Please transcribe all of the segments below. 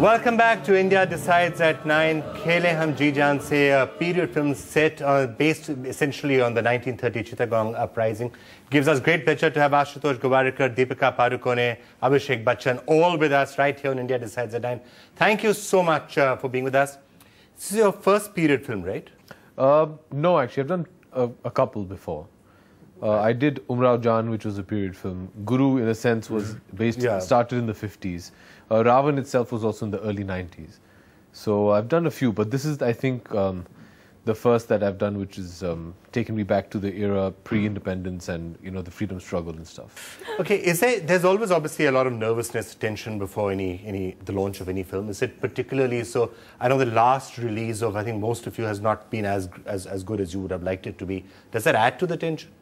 Welcome back to India Decides at 9. Khelein Hum Jaan se a period film set based essentially on the 1930 Chittagong uprising. Gives us great pleasure to have Ashutosh Gowariker, Deepika Padukone, Abhishek Bachchan all with us right here on India Decides at 9. Thank you so much for being with us. This is your first period film, right? No, actually, I've done a couple before. I did Jaan, which was a period film. Guru, in a sense, was started in the 50s. Ravan itself was also in the early 90s. So I've done a few, but this is, I think, the first that I've done, which is taken me back to the era pre-independence and, you know, the freedom struggle and stuff. Okay, there's always obviously a lot of nervousness, tension before the launch of any film. Is it particularly so? I know the last release of, I think, most of you has not been as good as you would have liked it to be. Does that add to the tension?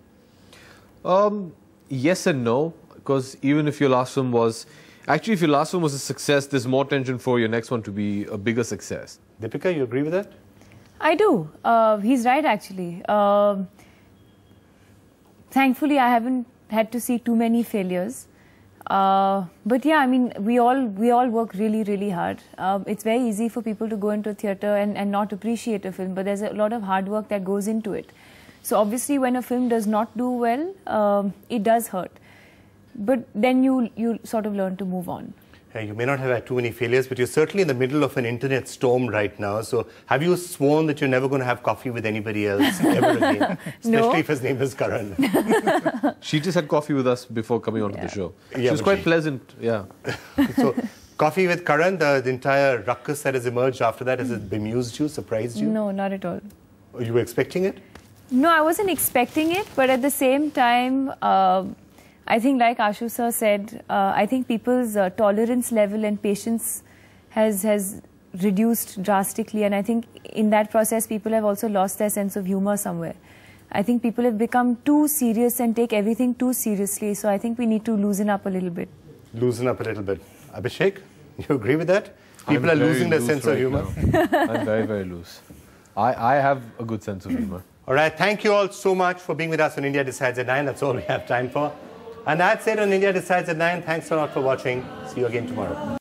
Yes and no, because even if your last film was... Actually, if your last one was a success, there's more tension for your next one to be a bigger success. Deepika, you agree with that? I do. He's right, actually. Thankfully, I haven't had to see too many failures. But yeah, I mean, we all work really, really hard. It's very easy for people to go into a theatre and not appreciate a film, but there's a lot of hard work that goes into it. So obviously, when a film does not do well, it does hurt. But then you sort of learn to move on. Yeah, you may not have had too many failures, but you're certainly in the middle of an internet storm right now. So have you sworn that you're never going to have coffee with anybody else ever again? Especially if his name is Karan. She just had coffee with us before coming onto the show. Yeah, she was quite pleasant, yeah. So, coffee with Karan, the entire ruckus that has emerged after that, has it bemused you, surprised you? No, not at all. You were expecting it? No, I wasn't expecting it, but at the same time, I think, like Ashu sir said, I think people's tolerance level and patience has reduced drastically, and I think in that process, people have also lost their sense of humor somewhere. I think people have become too serious and take everything too seriously, so I think we need to loosen up a little bit. Loosen up a little bit. Abhishek, you agree with that? People are losing their sense of humor. I'm very, very loose. I have a good sense of humor. All right, thank you all so much for being with us on India Decides at 9. That's all we have time for. And that's it on India Decides at 9. Thanks a lot for watching. See you again tomorrow.